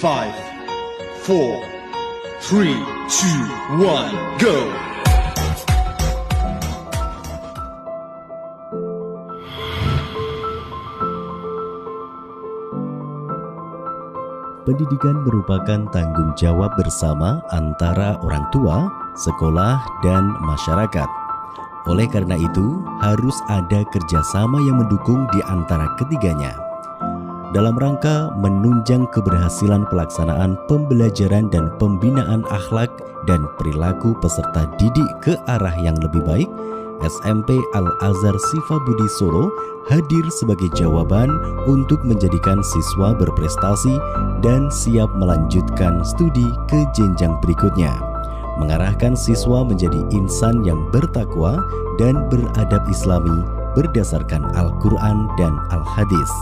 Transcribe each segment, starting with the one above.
5, 4, 3, 2, 1, go! Pendidikan merupakan tanggung jawab bersama antara orang tua, sekolah, dan masyarakat. Oleh karena itu, harus ada kerjasama yang mendukung di antara ketiganya. Dalam rangka menunjang keberhasilan pelaksanaan pembelajaran dan pembinaan akhlak dan perilaku peserta didik ke arah yang lebih baik, SMP Al-Azhar Shifa Budi Solo hadir sebagai jawaban untuk menjadikan siswa berprestasi dan siap melanjutkan studi ke jenjang berikutnya, mengarahkan siswa menjadi insan yang bertakwa dan beradab Islami berdasarkan Al-Quran dan Al-Hadis.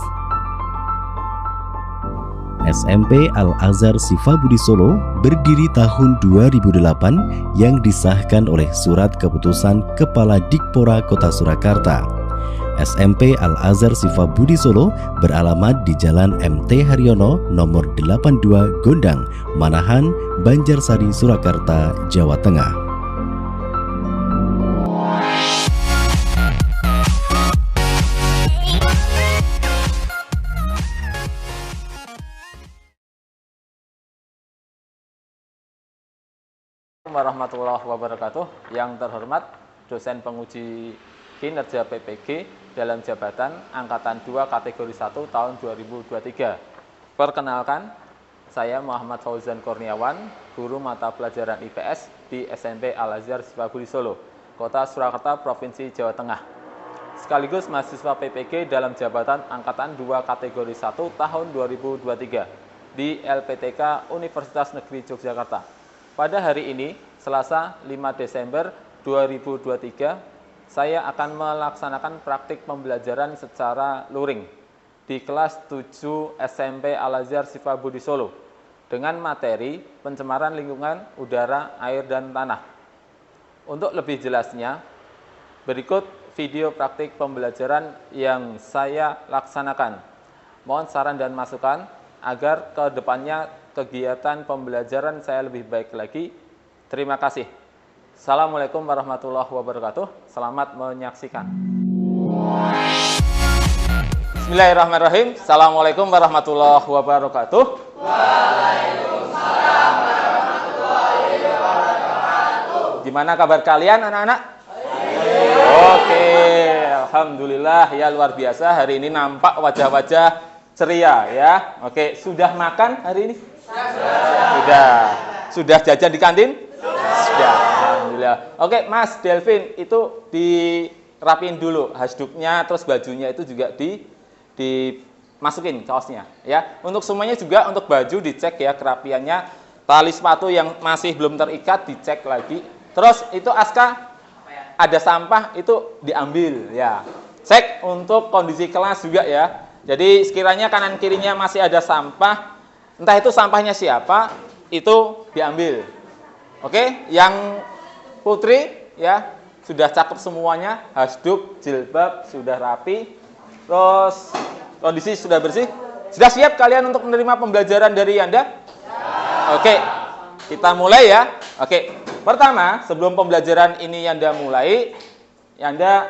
SMP Al-Azhar Shifa Budi Solo berdiri tahun 2008 yang disahkan oleh Surat Keputusan Kepala Dikpora Kota Surakarta. SMP Al-Azhar Shifa Budi Solo beralamat di Jalan MT Haryono nomor 82 Gondang, Manahan, Banjarsari, Surakarta, Jawa Tengah. Warahmatullahi wabarakatuh. Yang terhormat dosen penguji kinerja PPG dalam jabatan Angkatan 2 kategori 1 tahun 2023. Perkenalkan, saya Muhammad Fauzan Kurniawan, guru mata pelajaran IPS di SMP Al-Azhar Shifa Budi Solo, Kota Surakarta, Provinsi Jawa Tengah. Sekaligus mahasiswa PPG dalam jabatan Angkatan 2 kategori 1 tahun 2023 di LPTK Universitas Negeri Yogyakarta. Pada hari ini, Selasa 5 Desember 2023, saya akan melaksanakan praktik pembelajaran secara luring di kelas 7 SMP Al-Azhar Shifa Budi Solo dengan materi pencemaran lingkungan udara, air, dan tanah. Untuk lebih jelasnya, berikut video praktik pembelajaran yang saya laksanakan. Mohon saran dan masukan agar ke depannya kegiatan pembelajaran saya lebih baik lagi. Terima kasih. Assalamualaikum warahmatullahi wabarakatuh. Selamat menyaksikan. Bismillahirrahmanirrahim. Assalamualaikum warahmatullahi wabarakatuh. Waalaikumsalam warahmatullahi wabarakatuh. Gimana kabar kalian anak-anak? Oke, alhamdulillah ya, luar biasa. Hari ini nampak wajah-wajah ceria ya. Oke, sudah makan hari ini? Sudah jajan di kantin? Sudah. Alhamdulillah. Oke, Mas Delvin, itu dirapiin dulu hasduknya, terus bajunya itu juga dimasukin kaosnya ya. Untuk semuanya juga, untuk baju dicek ya kerapiannya. Tali sepatu yang masih belum terikat dicek lagi. Terus itu Aska ada sampah itu diambil ya. Cek untuk kondisi kelas juga ya. Jadi sekiranya kanan kirinya masih ada sampah, entah itu sampahnya siapa, itu diambil. Oke, yang putri ya sudah cakep semuanya, hasduk, jilbab sudah rapi, terus kondisi sudah bersih. Sudah siap kalian untuk menerima pembelajaran dari Anda? Oke, kita mulai ya. Oke, pertama sebelum pembelajaran ini Anda mulai, Anda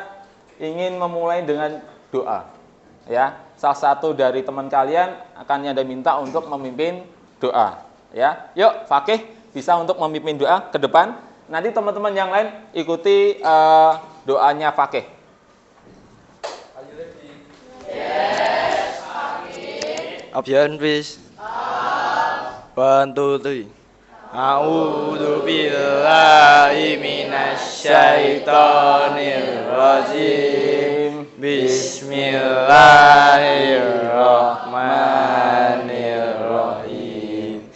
ingin memulai dengan doa. Ya, salah satu dari teman kalian akan Anda minta untuk memimpin doa. Ya, yuk Fakih bisa untuk memimpin doa ke depan. Nanti teman-teman yang lain ikuti doanya Fakih. Yes, Fakih. Abyan please. 1, 2, 3. A'udzu billahi minasyaitonir rajim. Bismillahirrahmanirrahim.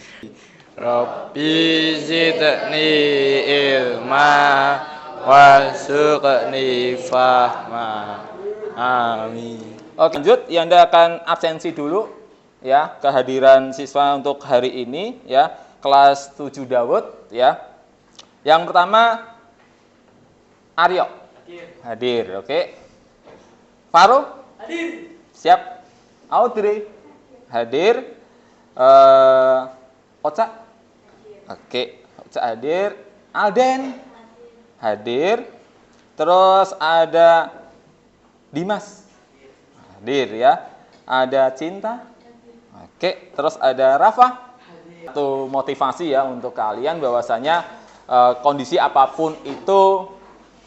Rabbi zidni ilma warzuqni fahma. Amin. Oke, lanjut. Anda akan absensi dulu ya, kehadiran siswa untuk hari ini ya, kelas 7 Dawud ya. Yang pertama Aryo. Hadir, oke. Faru? Hadir. Siap. Audrey? Hadir. Oke, hadir. Alden hadir. Terus ada Dimas hadir ya. Ada Cinta. Oke, terus ada Rafa. Itu motivasi ya untuk kalian bahwasanya kondisi apapun itu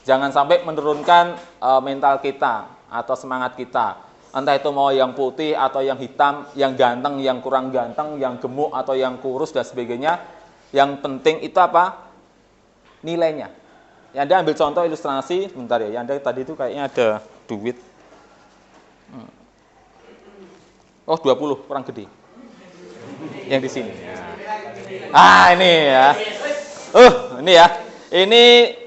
jangan sampai menurunkan mental kita atau semangat kita. Entah itu mau yang putih atau yang hitam, yang ganteng, yang kurang ganteng, yang gemuk atau yang kurus dan sebagainya. Yang penting itu apa? Nilainya. Ya, Anda ambil contoh ilustrasi, sebentar ya. Anda tadi itu kayaknya ada duit. Oh, 20, kurang gede. Yang di sini. Ah, ini ya. Ini ya. Ini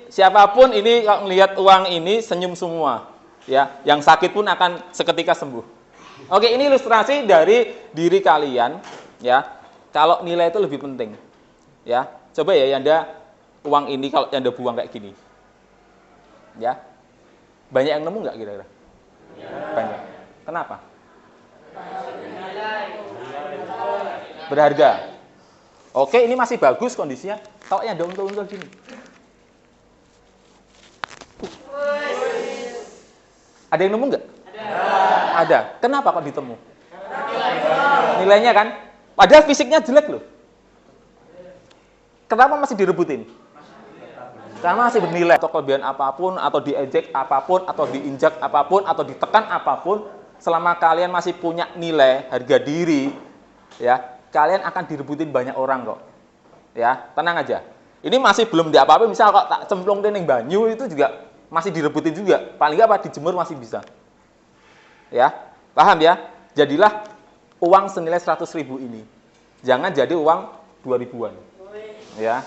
siapapun ini kalau melihat uang ini senyum semua. Ya, yang sakit pun akan seketika sembuh. Oke, ini ilustrasi dari diri kalian ya. Kalau nilai itu lebih penting. Ya, coba ya Anda uang ini kalau Anda buang kayak gini. Ya. Banyak yang nemu nggak kira-kira? Banyak. Kenapa? Berharga. Oke, ini masih bagus kondisinya. Kalau yang ada untung-untung gini. Ada yang nemu nggak? Ada. Kenapa kok ditemu? Nilainya kan? Padahal fisiknya jelek loh. Kenapa masih direbutin? Karena masih bernilai. Atau kelebihan apapun, atau diejek apapun, atau diinjak apapun, atau ditekan apapun, selama kalian masih punya nilai, harga diri, ya, kalian akan direbutin banyak orang kok. Ya, tenang aja. Ini masih belum diapa-apain, misal kok tak cemplung dening banyu itu juga masih direbutin juga. Paling nggak apa dijemur masih bisa. Ya, paham ya? Jadilah uang senilai 100.000 ini. Jangan jadi uang 2000-an. Ya.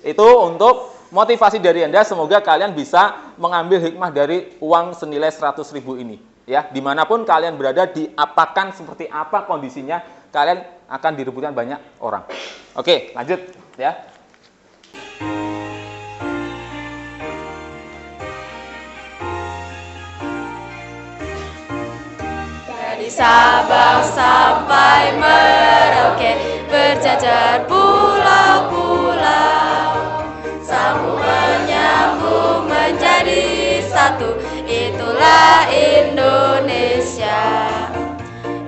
Itu untuk motivasi dari Anda, semoga kalian bisa mengambil hikmah dari uang senilai 100.000 ini. Ya, dimanapun kalian berada, diapakan seperti apa kondisinya, kalian akan direbutkan banyak orang. Oke, lanjut ya. Dari Sabang sampai Merauke, berjajar pulau-pulau, sambung menyambung menjadi satu, itulah Indonesia.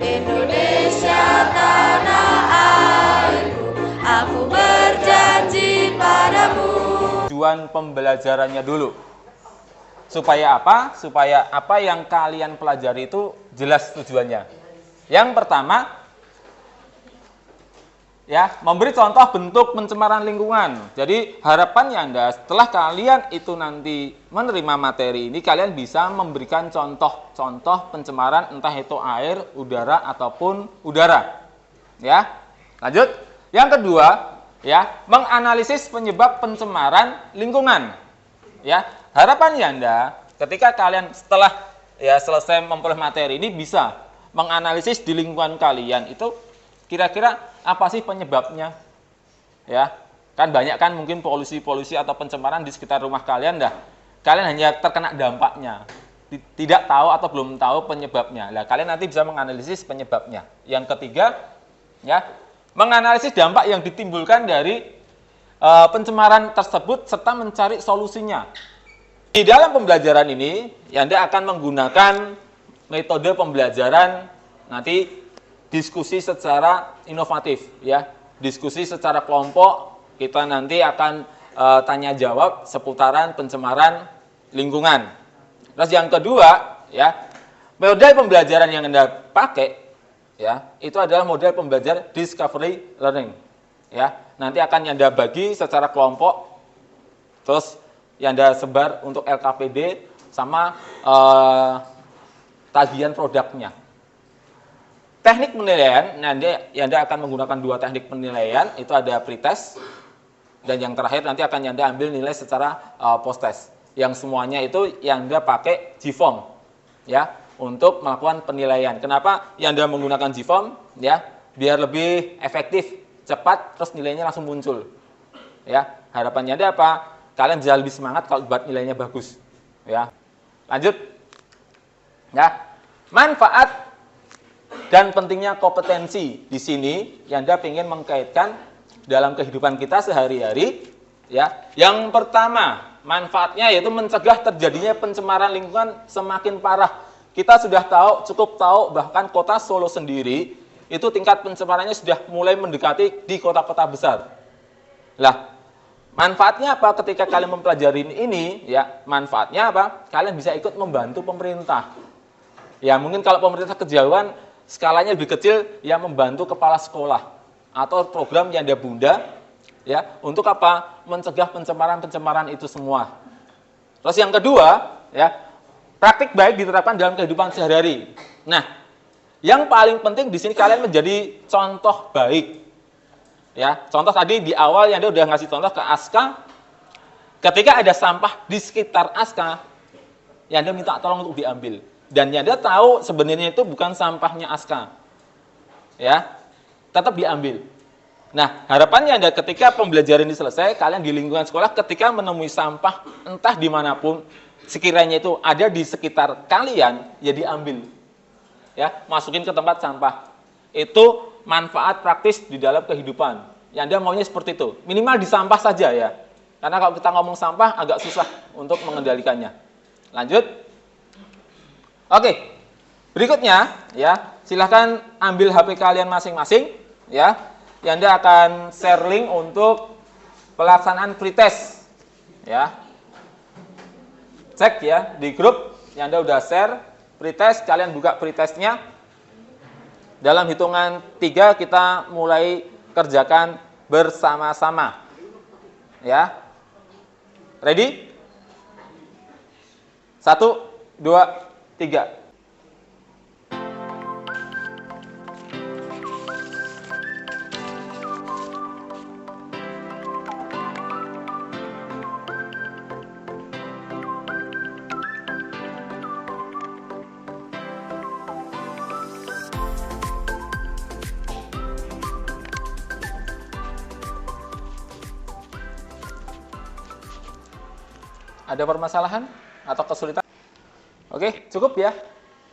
Indonesia tanah airku, aku berjanji padamu. Tujuan pembelajarannya dulu. Supaya apa? Supaya apa yang kalian pelajari itu jelas tujuannya. Yang pertama, ya, memberi contoh bentuk pencemaran lingkungan. Jadi harapannya Anda setelah kalian itu nanti menerima materi ini, kalian bisa memberikan contoh-contoh pencemaran entah itu air, udara ataupun udara. Ya, lanjut. Yang kedua, ya, menganalisis penyebab pencemaran lingkungan. Ya, harapannya Anda ketika kalian setelah ya selesai memperoleh materi ini bisa menganalisis di lingkungan kalian itu kira-kira apa sih penyebabnya? Ya, kan banyak kan mungkin polusi-polusi atau pencemaran di sekitar rumah kalian dah. Kalian hanya terkena dampaknya, tidak tahu atau belum tahu penyebabnya. Nah, kalian nanti bisa menganalisis penyebabnya. Yang ketiga, ya, menganalisis dampak yang ditimbulkan dari pencemaran tersebut serta mencari solusinya. Di dalam pembelajaran ini, Anda akan menggunakan metode pembelajaran nanti diskusi secara inovatif, ya. Diskusi secara kelompok, kita nanti akan tanya jawab seputaran pencemaran lingkungan. Terus yang kedua, ya, model pembelajaran yang Anda pakai, ya, itu adalah model pembelajaran discovery learning. Ya, nanti akan Anda bagi secara kelompok, terus yang Anda sebar untuk LKPD sama tagihan produknya. Teknik penilaian, Anda akan menggunakan dua teknik penilaian, itu ada pretest, dan yang terakhir nanti akan Anda ambil nilai secara post-test. Yang semuanya itu yang Anda pakai GFORM, ya, untuk melakukan penilaian. Kenapa Anda menggunakan GFORM? Ya, biar lebih efektif, cepat, terus nilainya langsung muncul. Ya, harapannya Anda apa? Kalian bisa lebih semangat kalau buat nilainya bagus. Ya, lanjut. Ya, manfaat dan pentingnya kompetensi di sini yang Anda ingin mengkaitkan dalam kehidupan kita sehari-hari, ya. Yang pertama, manfaatnya yaitu mencegah terjadinya pencemaran lingkungan semakin parah. Kita sudah cukup tahu bahkan kota Solo sendiri itu tingkat pencemarannya sudah mulai mendekati di kota-kota besar. Lah, manfaatnya apa ketika kalian mempelajari ini? Ya, manfaatnya apa? Kalian bisa ikut membantu pemerintah. Ya, mungkin kalau pemerintah kejauhan, skalanya lebih kecil, ya membantu kepala sekolah atau program Yanda Bunda, ya, untuk apa? Mencegah pencemaran-pencemaran itu semua. Terus yang kedua, ya, praktik baik diterapkan dalam kehidupan sehari-hari. Nah, yang paling penting di sini kalian menjadi contoh baik. Ya, contoh tadi di awal Yanda udah ngasih contoh ke Aska. Ketika ada sampah di sekitar Aska, Yanda minta tolong untuk diambil. Dan Yanda tahu sebenarnya itu bukan sampahnya Aska. Ya, tetap diambil. Nah, harapannya Yanda ketika pembelajaran ini selesai, kalian di lingkungan sekolah ketika menemui sampah entah dimanapun, sekiranya itu ada di sekitar kalian, ya diambil. Ya, masukin ke tempat sampah. Itu manfaat praktis di dalam kehidupan. Yanda maunya seperti itu. Minimal di sampah saja ya. Karena kalau kita ngomong sampah agak susah untuk mengendalikannya. Lanjut. Oke, berikutnya ya, silahkan ambil HP kalian masing-masing ya. Yanda akan share link untuk pelaksanaan pretest ya. Cek ya di grup, Yanda udah share pretest, kalian buka pretestnya. Dalam hitungan 3 kita mulai kerjakan bersama-sama. Ya. Ready? 1, 2, 3. Ada permasalahan atau kesulitan? Oke, cukup ya.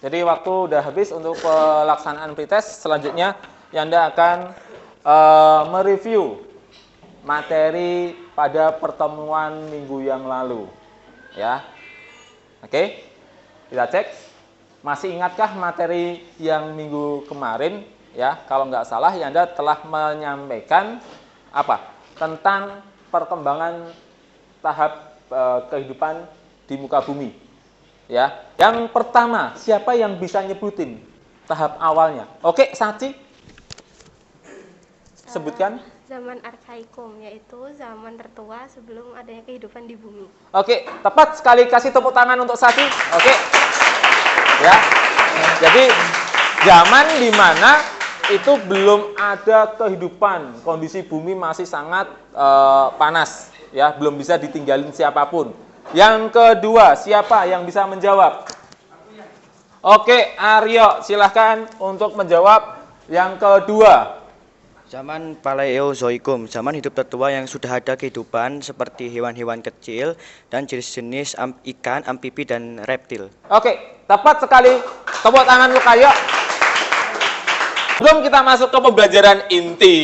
Jadi waktu udah habis untuk pelaksanaan pretest. Selanjutnya Yanda akan mereview materi pada pertemuan minggu yang lalu. Ya. Oke. Kita cek. Masih ingatkah materi yang minggu kemarin? Ya, kalau nggak salah Yanda telah menyampaikan apa? Tentang perkembangan tahap kehidupan di muka bumi. Ya, yang pertama, siapa yang bisa nyebutin tahap awalnya? Oke, Saci, sebutkan. Zaman arkaikum, yaitu zaman tertua sebelum adanya kehidupan di bumi. Oke, tepat sekali, kasih tepuk tangan untuk Saci. Oke, ya. Jadi zaman di mana itu belum ada kehidupan, kondisi bumi masih sangat panas. Ya, belum bisa ditinggalin siapapun. Yang kedua, siapa yang bisa menjawab? Oke, Aryo, silahkan untuk menjawab yang kedua. Zaman Paleozoikum, zaman hidup tertua yang sudah ada kehidupan seperti hewan-hewan kecil dan jenis-jenis ikan, amfibi, dan reptil. Oke, tepat sekali. Tepuk tangan lu kayak. Sebelum kita masuk ke pembelajaran inti,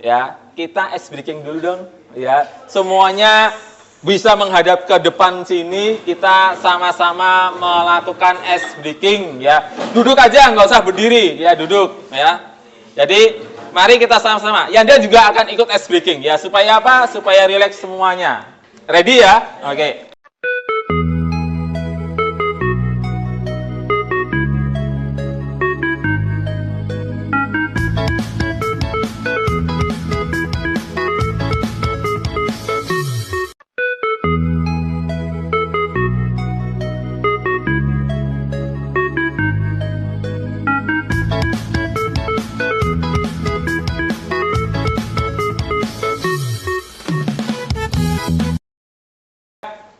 ya, kita ice breaking dulu dong. Ya, semuanya bisa menghadap ke depan sini, kita sama-sama melakukan ice breaking ya. Duduk aja, nggak usah berdiri ya, duduk ya. Jadi mari kita sama-sama. Yanda juga akan ikut ice breaking ya, supaya apa? Supaya rileks semuanya. Ready ya? Oke.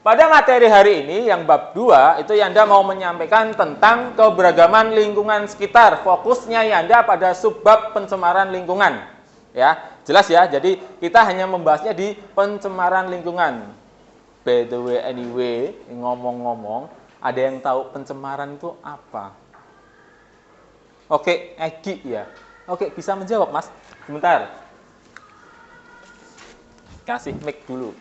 Pada materi hari ini yang bab 2 itu Yanda mau menyampaikan tentang keberagaman lingkungan sekitar. Fokusnya Yanda pada subbab pencemaran lingkungan. Ya, jelas ya. Jadi kita hanya membahasnya di pencemaran lingkungan. By the way anyway, ngomong-ngomong, ada yang tahu pencemaran itu apa? Oke, Egi ya. Oke, bisa menjawab, Mas. Sebentar. kasih mic dulu.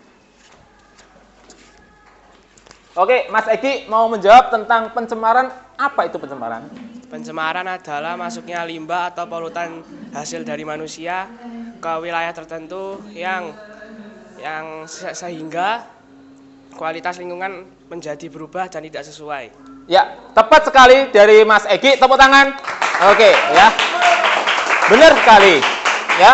Oke, Mas Egi mau menjawab tentang pencemaran. Apa itu pencemaran? Pencemaran adalah masuknya limbah atau polutan hasil dari manusia ke wilayah tertentu yang sehingga kualitas lingkungan menjadi berubah dan tidak sesuai. Ya, tepat sekali dari Mas Egi. Tepuk tangan. Oke, ya. Benar sekali. Ya.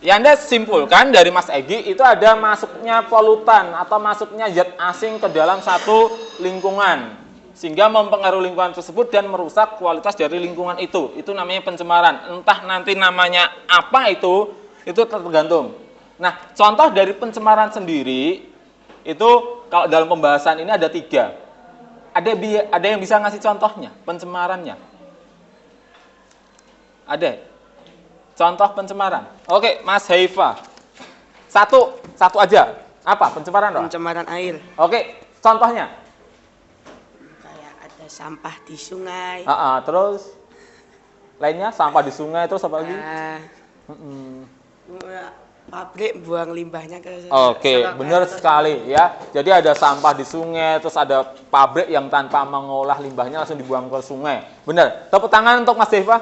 Yang Anda simpulkan dari Mas Egi itu ada masuknya polutan atau masuknya zat asing ke dalam satu lingkungan sehingga mempengaruhi lingkungan tersebut dan merusak kualitas dari lingkungan itu. Itu namanya pencemaran. Entah nanti namanya apa itu tergantung. Nah, contoh dari pencemaran sendiri itu kalau dalam pembahasan ini ada 3. Ada yang bisa ngasih contohnya pencemarannya? Ada? Contoh pencemaran. Oke, Mas Haifa. Satu aja. Apa pencemaran? Pencemaran air. Oke, contohnya. Kayak ada sampah di sungai. Terus lainnya sampah di sungai terus apa lagi? Pabrik buang limbahnya ke. Oke, benar sekali ya. Jadi ada sampah di sungai, terus ada pabrik yang tanpa mengolah limbahnya langsung dibuang ke sungai. Benar. Tepuk tangan untuk Mas Haifa.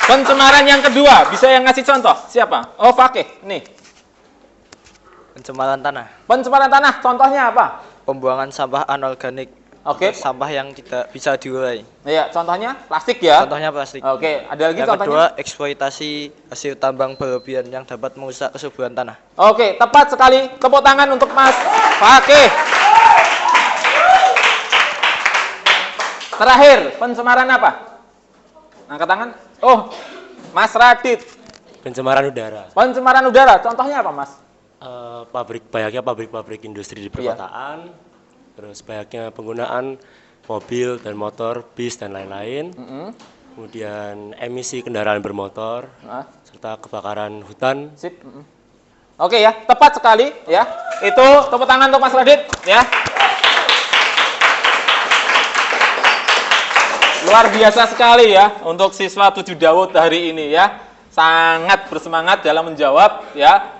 Pencemaran yang kedua, bisa yang ngasih contoh? Siapa? Oh, Fakih. Nih. Pencemaran tanah. Pencemaran tanah, contohnya apa? Pembuangan sampah anorganik. Oke. Sampah yang tidak bisa diurai. Iya, contohnya plastik ya? Contohnya plastik. Oke, ada lagi Yang contohnya? kedua, eksploitasi hasil tambang berlebihan yang dapat merusak kesuburan tanah. Oke, tepat sekali. Tepuk tangan untuk Mas Fakih. Terakhir, pencemaran apa? Angkat tangan. Oh, Mas Radit. Pencemaran udara. Pencemaran udara, contohnya apa, Mas? Banyaknya pabrik-pabrik industri di perkotaan, terus banyaknya penggunaan mobil dan motor, bis dan lain-lain. Kemudian emisi kendaraan bermotor, serta kebakaran hutan. Sip. Oke ya, tepat sekali ya. Itu tepuk tangan untuk Mas Radit ya. Luar biasa sekali ya untuk siswa 7 Daud hari ini ya. Sangat bersemangat dalam menjawab ya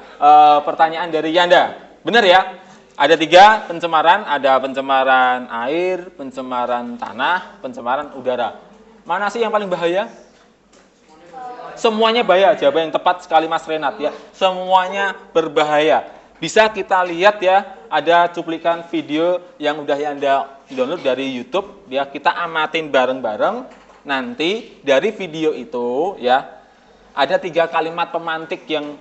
pertanyaan dari Yanda. Benar ya? Ada 3 pencemaran, ada pencemaran air, pencemaran tanah, pencemaran udara. Mana sih yang paling bahaya? Semuanya bahaya. Jawaban yang tepat sekali Mas Renat ya. Semuanya berbahaya. Bisa kita lihat ya, ada cuplikan video yang udah Yanda download dari YouTube ya, kita amatin bareng-bareng. Nanti dari video itu ya ada 3 kalimat pemantik yang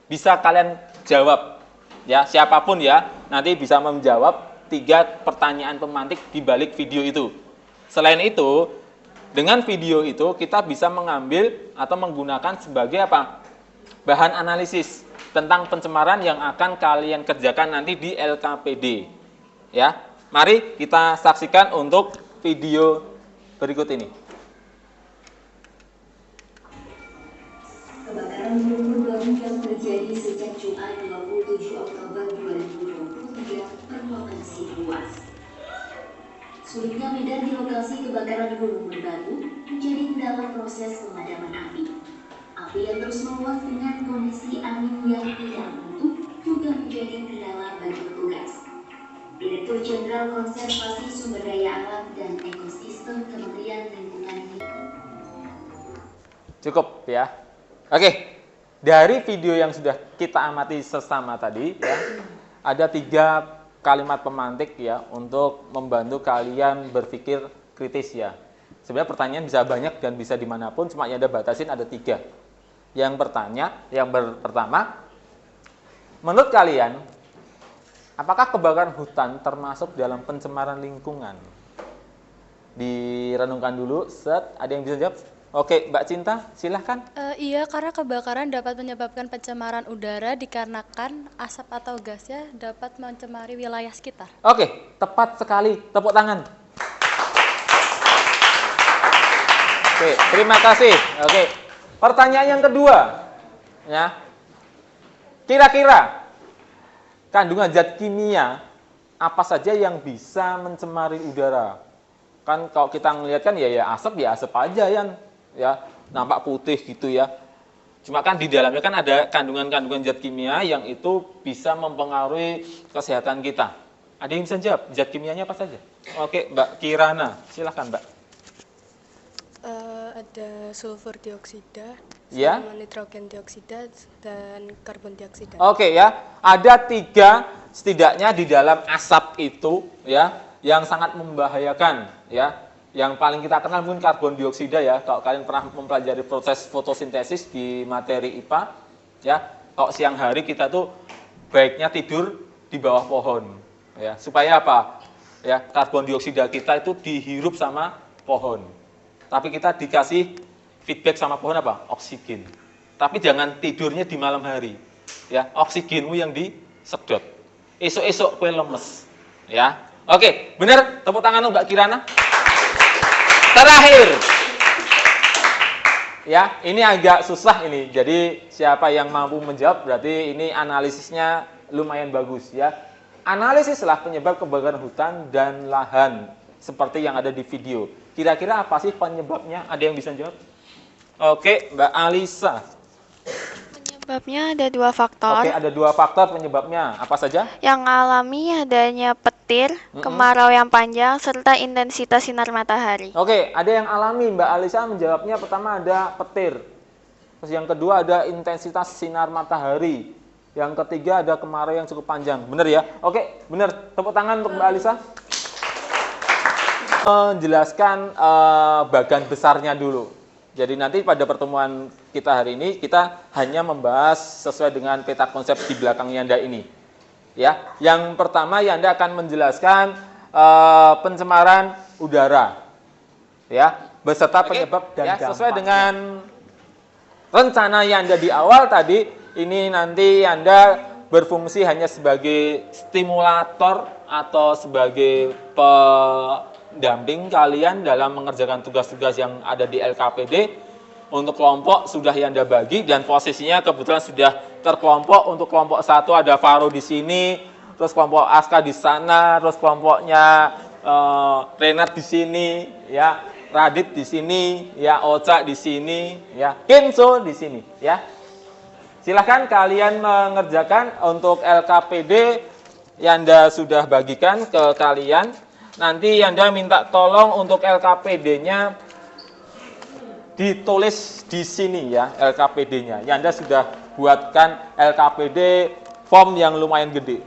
bisa kalian jawab ya, siapapun ya nanti bisa menjawab 3 pertanyaan pemantik di balik video itu. Selain itu, dengan video itu kita bisa mengambil atau menggunakan sebagai apa? Bahan analisis tentang pencemaran yang akan kalian kerjakan nanti di LKPD ya. Mari kita saksikan untuk video berikut ini. Kebakaran gunung yang terjadi sejak Jumat 27 Oktober 2023 berpotensi luas. Sulitnya medan di lokasi kebakaran Gunung Merbabu menjadi kendala proses pemadaman api. Api yang terus meluas dengan kondisi angin yang tidak menentu juga menjadi kendala bagi petugas. Direktur Jenderal Konservasi Sumber Daya Alam dan Ekosistem Kementerian Lingkungan Hidup. Cukup ya. Oke, dari video yang sudah kita amati sesama tadi ya, ada 3 kalimat pemantik ya untuk membantu kalian berpikir kritis ya. Sebenarnya pertanyaan bisa banyak dan bisa dimanapun, cuma yang ada batasin ada 3. Yang pertama, menurut kalian, apakah kebakaran hutan termasuk dalam pencemaran lingkungan? Direnungkan dulu, ada yang bisa jawab? Oke, Mbak Cinta, silahkan. Iya, karena kebakaran dapat menyebabkan pencemaran udara dikarenakan asap atau gasnya dapat mencemari wilayah sekitar. Oke, tepat sekali. Tepuk tangan. Oke, terima kasih. Oke, pertanyaan yang kedua, ya. Kira-kira kandungan zat kimia apa saja yang bisa mencemari udara? Kan kalau kita ngelihat kan ya asap aja ya. nampak putih gitu ya. Cuma kan di dalamnya kan ada kandungan-kandungan zat kimia yang itu bisa mempengaruhi kesehatan kita. Ada yang bisa jawab zat kimianya apa saja? Oke, Mbak Kirana, silahkan Mbak. Ada sulfur dioksida, Ya. sama nitrogen dioksida, dan karbon dioksida. Oke ya, ada 3 setidaknya di dalam asap itu ya yang sangat membahayakan ya. Yang paling kita kenal mungkin karbon dioksida ya. Kalau kalian pernah mempelajari proses fotosintesis di materi IPA ya, kalau siang hari kita tuh baiknya tidur di bawah pohon ya. Supaya apa? Ya, karbon dioksida kita itu dihirup sama pohon. Tapi kita dikasih feedback sama pohon apa? Oksigen. Tapi jangan tidurnya di malam hari. Ya, oksigenmu yang disedot. Esok-esok kue lemes. Ya. Oke, benar. Tepuk tangan untuk Mbak Kirana. Terakhir. Ya, ini agak susah ini. Jadi siapa yang mampu menjawab berarti ini analisisnya lumayan bagus ya. Analisislah penyebab kebakaran hutan dan lahan seperti yang ada di video. Kira-kira apa sih penyebabnya? Ada yang bisa jawab? Oke, Mbak Alisa. Penyebabnya ada 2 faktor. Oke, ada 2 faktor penyebabnya. Apa saja? Yang alami adanya petir, kemarau yang panjang, serta intensitas sinar matahari. Oke, ada yang alami. Mbak Alisa menjawabnya pertama ada petir. Terus yang kedua ada intensitas sinar matahari. Yang ketiga ada kemarau yang cukup panjang. Benar ya? Oke, benar. Tepuk tangan untuk Mbak Alisa. Menjelaskan bagian besarnya dulu. Jadi nanti pada pertemuan kita hari ini kita hanya membahas sesuai dengan peta konsep di belakang Yanda ini. Ya, yang pertama Yanda akan menjelaskan pencemaran udara. Ya, beserta penyebab dan dampaknya. Sesuai dengan rencana Yanda di awal tadi, ini nanti Yanda berfungsi hanya sebagai stimulator atau sebagai pendamping kalian dalam mengerjakan tugas-tugas yang ada di LKPD. Untuk kelompok sudah Yanda bagi dan posisinya kebetulan sudah terkelompok. Untuk kelompok 1 ada Faro di sini, terus kelompok Aska di sana, terus kelompoknya Renat di sini, ya, Radit di sini, ya, Oca di sini, ya, Kinso di sini, ya. Silahkan kalian mengerjakan. Untuk LKPD Yanda sudah bagikan ke kalian. Nanti Yanda minta tolong untuk LKPD-nya ditulis di sini ya, LKPD-nya. Yanda sudah buatkan LKPD form yang lumayan gede.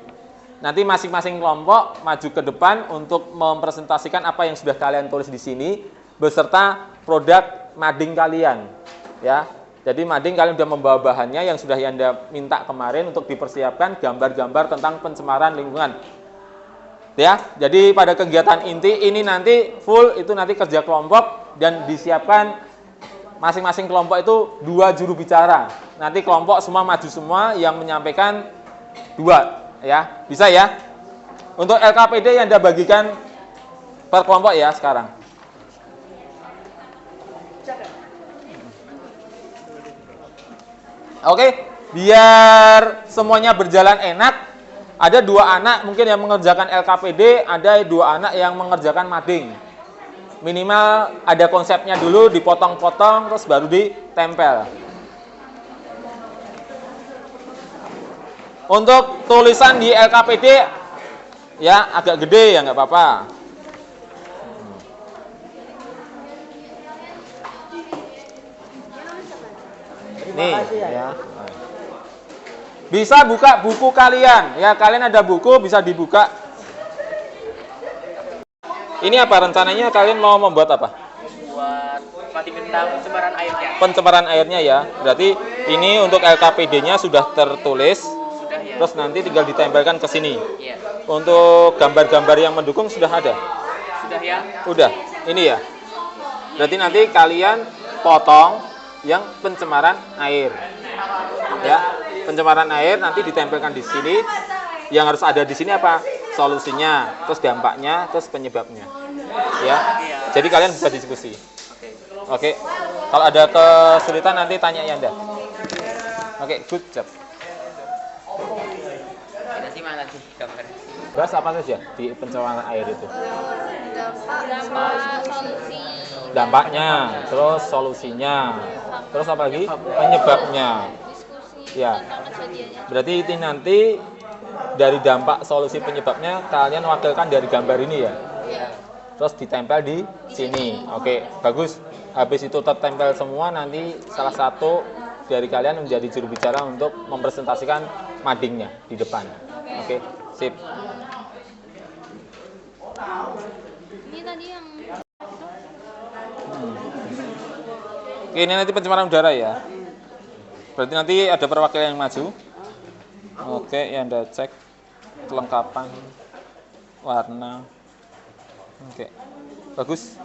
Nanti masing-masing kelompok maju ke depan untuk mempresentasikan apa yang sudah kalian tulis di sini beserta produk mading kalian, ya. Jadi mading kalian sudah membawa bahannya yang sudah Yanda minta kemarin untuk dipersiapkan gambar-gambar tentang pencemaran lingkungan. Ya, jadi pada kegiatan inti ini nanti full itu nanti kerja kelompok dan disiapkan masing-masing kelompok itu 2 juru bicara. Nanti kelompok semua maju semua yang menyampaikan 2, ya. Bisa ya? Untuk LKPD yang Anda bagikan per kelompok ya sekarang. Oke, biar semuanya berjalan enak. Ada 2 anak mungkin yang mengerjakan LKPD, ada 2 anak yang mengerjakan mading. Minimal ada konsepnya dulu, dipotong-potong, terus baru ditempel. Untuk tulisan di LKPD, ya agak gede ya nggak apa-apa. Nih, ya. Bisa buka buku kalian, ya kalian ada buku bisa dibuka. Ini apa rencananya kalian mau membuat apa? Buat mati tentang pencemaran airnya. Pencemaran airnya ya. Berarti ini untuk LKPD-nya sudah tertulis. Sudah ya. Terus nanti tinggal ditempelkan ke sini. Iya. Untuk gambar-gambar yang mendukung sudah ada. Sudah ya. Udah. Ini ya. Berarti nanti kalian potong yang pencemaran air. Ya. Pencemaran air nanti ditempelkan di sini. Yang harus ada di sini apa? Solusinya, terus dampaknya, terus penyebabnya. Ya. Jadi kalian bisa diskusi. Oke. Kalau ada kesulitan nanti tanya Yanda. Oke, good job. Nanti mana sih gambar? Bahas apa saja di pencemaran air itu? Dampak sama solusi. dampaknya, terus solusinya, terus apa lagi? Penyebabnya. Ya. Berarti ini nanti dari dampak, solusi, penyebabnya kalian wakilkan dari gambar ini ya. Terus ditempel di sini. Oke, bagus. Habis itu tertempel semua, nanti salah satu dari kalian menjadi juru bicara untuk mempresentasikan madingnya di depan. Oke, sip. Ini tadi yang Oke, ini nanti pencemaran udara ya. Berarti nanti ada perwakilan yang maju. Oke, ya Anda cek kelengkapan warna. Oke, bagus.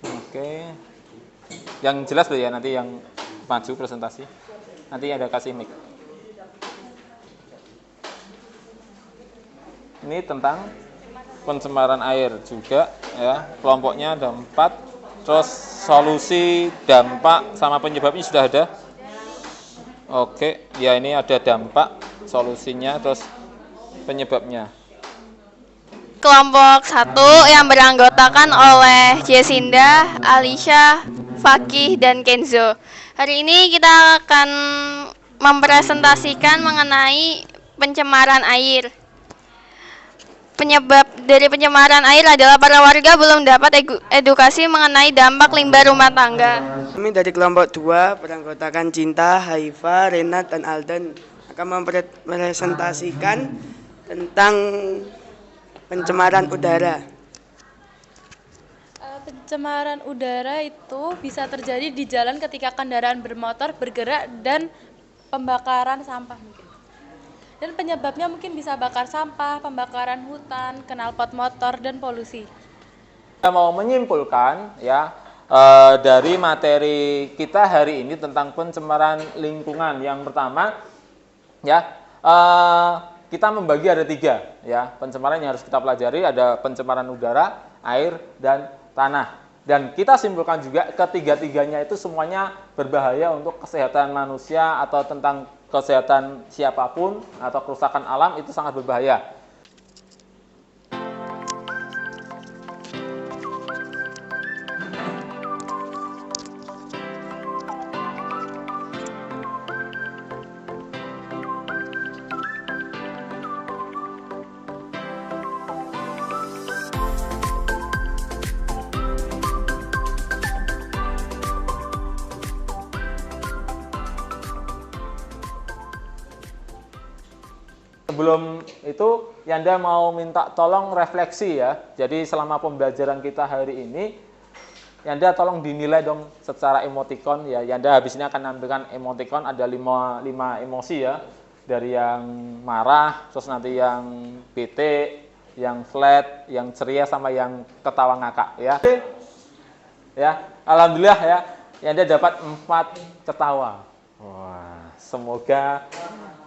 Oke, yang jelas loh ya, nanti yang maju presentasi. Nanti ada kasih mic. Ini tentang pencemaran air juga ya. Kelompoknya ada 4. Terus solusi, dampak, sama penyebabnya sudah ada. Oke, ya ini ada dampak, solusinya, terus penyebabnya. Kelompok 1 yang beranggotakan oleh Jesinda, Alisha, Fakih, dan Kenzo. Hari ini kita akan mempresentasikan mengenai pencemaran air. Penyebab dari pencemaran air adalah para warga belum dapat edukasi mengenai dampak limbah rumah tangga. Kami dari kelompok 2 beranggotakan Cinta, Haifa, Renat, dan Alden akan mempresentasikan tentang pencemaran udara. Pencemaran udara itu bisa terjadi di jalan ketika kendaraan bermotor bergerak dan pembakaran sampah mungkin. Dan penyebabnya mungkin bisa bakar sampah, pembakaran hutan, knalpot motor, dan polusi. Kita mau menyimpulkan ya dari materi kita hari ini tentang pencemaran lingkungan. Yang pertama ya kita membagi ada 3 ya pencemaran yang harus kita pelajari, ada pencemaran udara, air, dan tanah. Dan kita simpulkan juga ketiga-tiganya itu semuanya berbahaya untuk kesehatan manusia atau tentang kesehatan siapapun atau kerusakan alam, itu sangat berbahaya. Sebelum itu, Yanda mau minta tolong refleksi ya. Jadi selama pembelajaran kita hari ini, Yanda tolong dinilai dong secara emotikon ya. Yanda habis ini akan nampilkan emotikon, ada 5 emosi ya. Dari yang marah, terus nanti yang bete, yang flat, yang ceria, sama yang ketawa ngakak ya. Ya, alhamdulillah ya, Yanda dapat 4 ketawa. Wah, semoga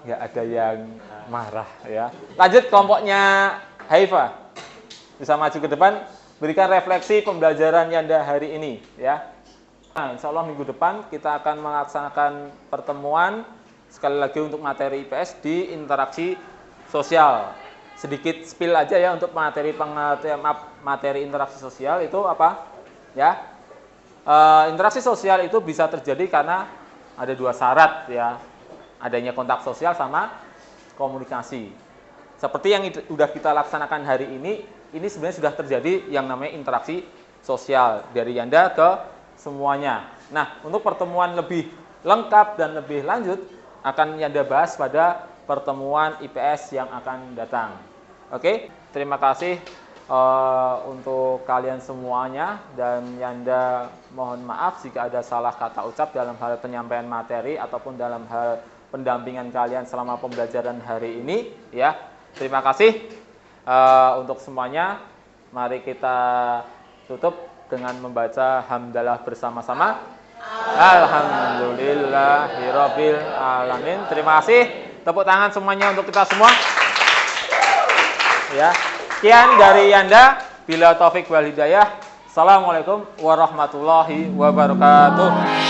nggak ada yang marah ya. Lanjut kelompoknya Haifa. Bisa maju ke depan, berikan refleksi pembelajaran Yanda hari ini ya. Nah, insya Allah minggu depan kita akan melaksanakan pertemuan sekali lagi untuk materi IPS di interaksi sosial. Sedikit spill aja ya untuk materi interaksi sosial itu apa? Ya. Interaksi sosial itu bisa terjadi karena ada 2 syarat ya. Adanya kontak sosial sama komunikasi. Seperti yang sudah kita laksanakan hari ini sebenarnya sudah terjadi yang namanya interaksi sosial dari Yanda ke semuanya. Nah, untuk pertemuan lebih lengkap dan lebih lanjut akan Yanda bahas pada pertemuan IPS yang akan datang. Oke, terima kasih untuk kalian semuanya, dan Yanda mohon maaf jika ada salah kata ucap dalam hal penyampaian materi ataupun dalam hal pendampingan kalian selama pembelajaran hari ini ya. Terima kasih untuk semuanya. Mari kita tutup dengan membaca hamdalah bersama-sama. Alhamdulillahirabbil alamin. Terima kasih. Tepuk tangan semuanya untuk kita semua. Ya. Sekian dari Yanda. Bila taufik wal hidayah. Assalamualaikum warahmatullahi wabarakatuh.